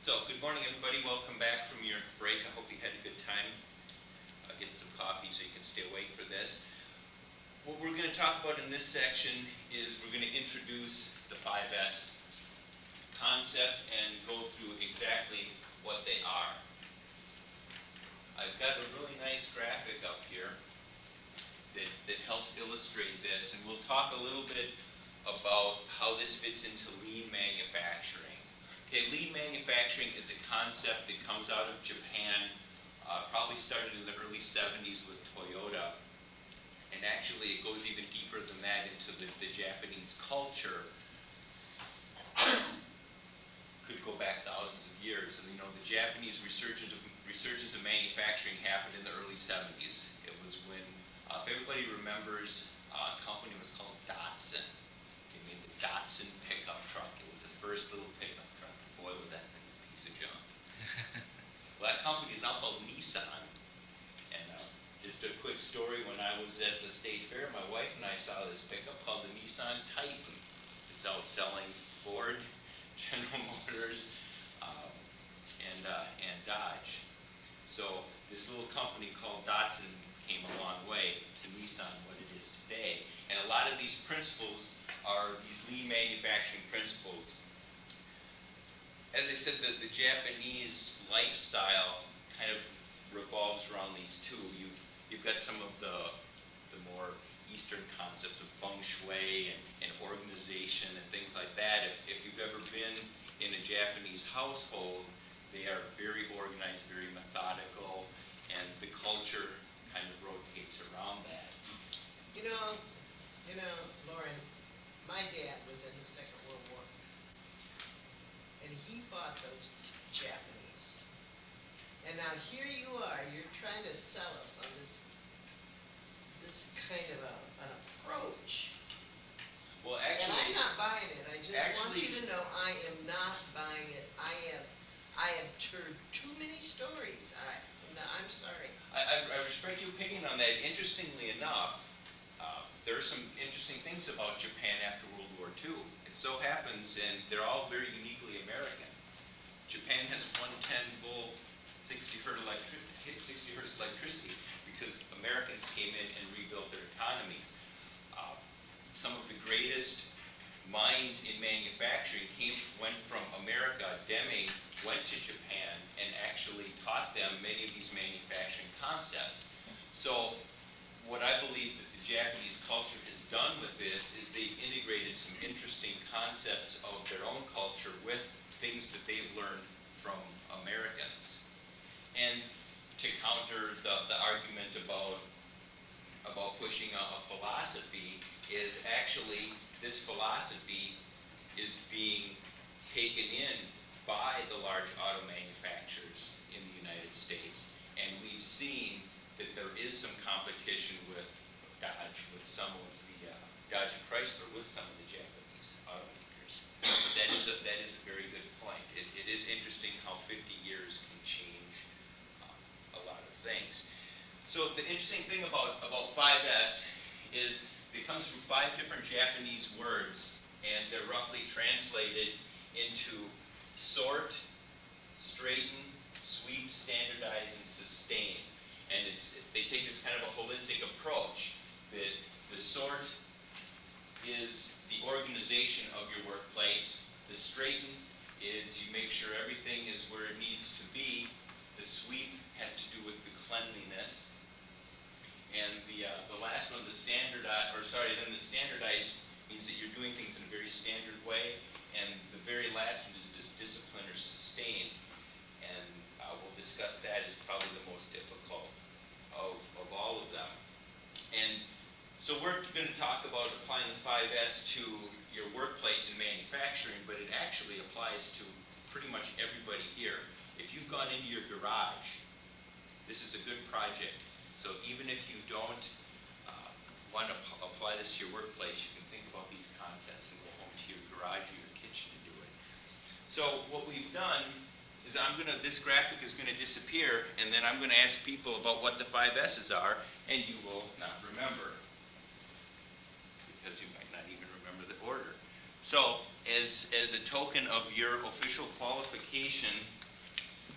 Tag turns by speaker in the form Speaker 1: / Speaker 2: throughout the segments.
Speaker 1: So, good morning everybody. Welcome back from your break. I hope you had a good time getting some coffee so you can stay awake for this. What we're going to talk about in this section is we're going to introduce the 5S concept and go through exactly what they are. I've got a really nice graphic up here that helps illustrate this, and we'll talk a little bit about how this fits into lean manufacturing. Okay, lean manufacturing is a concept that comes out of Japan, probably started in the early 70s with Toyota, and actually it goes even deeper than that into the Japanese culture. Could go back thousands of years. And you know, the Japanese resurgence of manufacturing happened in the early 70s. It was when, if everybody remembers, a company was called Datsun. They made the Datsun pickup truck. It was the first little pickup truck. Boy, was that thing a piece of junk. Well, that company is now called Nissan. And just a quick story, when I was at the State Fair, my wife and I saw this pickup called the Nissan Titan. It's outselling Ford, General Motors, and Dodge. So this little company called Datsun came a long way to Nissan, what it is today. And a lot of these principles are these lean manufacturing principles. As I said, the Japanese lifestyle kind of revolves around these two. You've got some of the more Eastern concepts of feng shui and organization and things like that. If you've ever been in a Japanese household, they are very organized, very methodical, and the culture kind of rotates around that.
Speaker 2: You know, Lauren, my dad was in the Second World War, and he fought those Japanese. And now here you are, you're trying to sell us on this kind of an approach.
Speaker 1: Well, actually,
Speaker 2: and I'm not buying it. I just want you to know I am not buying it. I have heard too many stories. I'm sorry.
Speaker 1: I respect your opinion on that. Interestingly enough, there are some interesting things about Japan after World War II. It so happens, and they're all very uniquely American. Japan has 110-volt 60 hertz electricity because Americans came in and rebuilt their economy. Some of the greatest minds in manufacturing went from America. Deme went to Japan and actually taught them many of these manufacturing concepts. So what I believe that the Japanese culture has done with this is they've integrated some interesting concepts of their own culture with things that they've learned from Americans. And to counter the argument about pushing a philosophy is actually this philosophy is being taken in by the large auto manufacturers in the United States. And we've seen that there is some competition with Dodge, with some of the Dodge and Chrysler, with some of the Japanese automakers. But that is a very good point. It is interesting how 50 years can change a lot of things. So the interesting thing about 5S is it comes from 5 different Japanese words, and they're roughly translated into sort, straighten, sweep, standardize, and sustain. And they take this kind of a holistic approach that the sort is the organization of your workplace. The straighten is you make sure everything is where it needs to be. The sweep has to do with the cleanliness. And the last one, the standardize means that you're doing things in a very standard way. And the very last one is this discipline or sustain. And we'll discuss that as probably the most difficult of all of them. And so we're going to talk about applying the 5S to your workplace in manufacturing, but it actually applies to pretty much everybody here. If you've gone into your garage, this is a good project. So even if you don't want to apply this to your workplace, you can think about these concepts and go home to your garage or your kitchen and do it. So what we've done is this graphic is going to disappear, and then I'm going to ask people about what the 5S's are, and you will not remember, because you might not even remember the order. So, as a token of your official qualification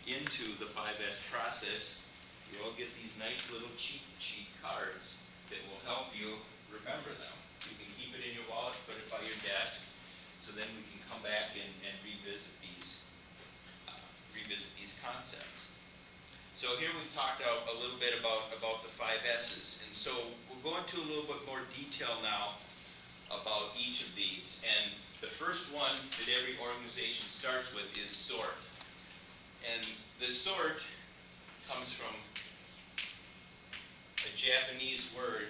Speaker 1: into the 5S process, you all get these nice little cheat sheet cards that will help you remember them. You can keep it in your wallet, put it by your desk, so then we can come back and revisit these concepts. So here we've talked out a little bit about the 5S's, and so we'll go into a little bit more detail now about each of these. And the first one that every organization starts with is sort. And the sort comes from a Japanese word,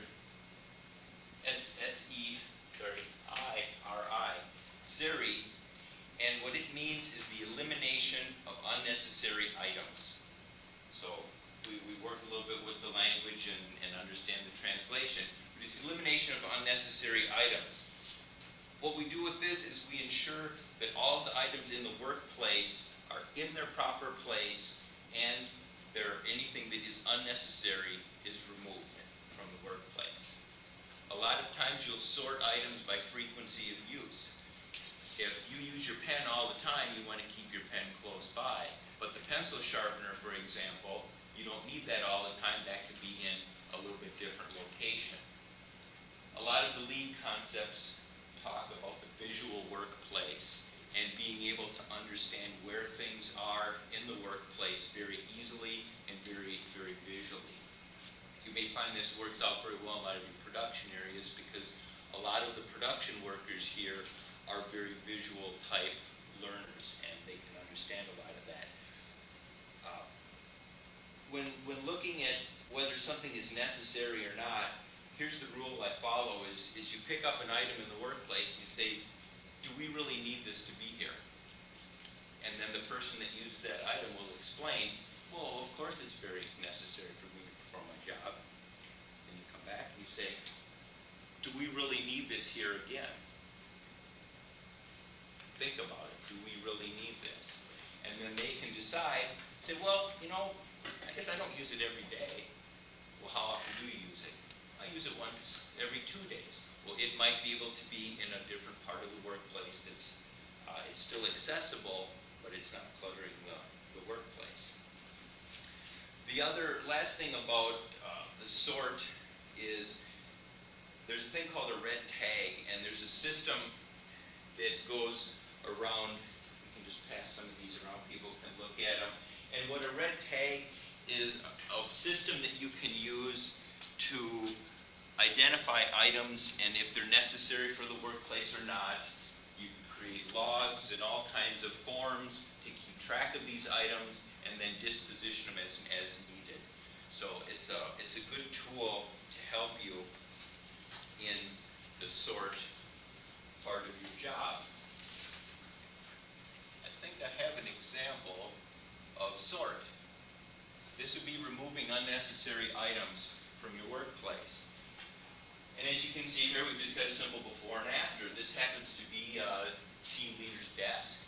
Speaker 1: I-R-I, seri, and what it means is the elimination of unnecessary items. So we work a little bit with the language and understand the translation, but it's elimination of unnecessary items. What we do with this is we ensure that all of the items in the workplace are in their proper place, and anything that is unnecessary is removed from the workplace. A lot of times you'll sort items by frequency of use. If you use your pen all the time, you want to keep your pen close by. But the pencil sharpener, for example, you don't need that all the time. That could be in a little bit different location. A lot of the lean concepts talk about the visual workplace and being able to understand where things are in the workplace very easily and very, very visually. You may find this works out very well in a lot of your production areas because a lot of the production workers here are very visual type learners, and they can understand a lot of that. When looking at whether something is necessary or not, here's the rule I follow is you pick up an item in the workplace and you say, do we really need this to be here? And then the person that uses that item will explain, well, of course it's very necessary for me to perform my job. And you come back and you say, do we really need this here again? Think about it. Do we really need this? And then they can decide, say, well, I guess I don't use it every day. Well, how often do you use it? I use it once every 2 days. Well, it might be able to be in a different part of the workplace that's it's still accessible, but it's not cluttering the workplace. The last thing about the sort is there's a thing called a red tag, and there's a system that goes around. We can just pass some of these around, people can look at them. And what a red tag is a system that you can use to identify items and if they're necessary for the workplace or not. You can create logs and all kinds of forms to keep track of these items and then disposition them as needed. So it's a good tool to help you in the sort part of your job. I think I have an example of sort. This would be removing unnecessary items from your workplace. And as you can see here, we've just got a simple before and after. This happens to be a team leader's desk.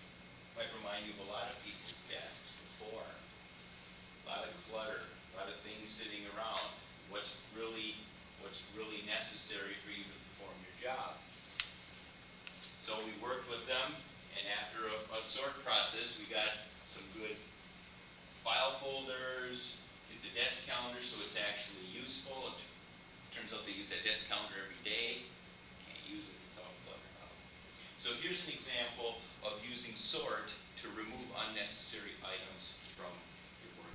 Speaker 1: Might remind you of a lot of people's desks before. A lot of clutter, a lot of things sitting around. What's really necessary for you to perform your job. So we worked with them, and after a sort process, we got some good file folders, get the desk calendar so it's actually useful. It turns out they use that desk calendar every day. Can't use it, it's all cluttered out. So here's an example of using sort to remove unnecessary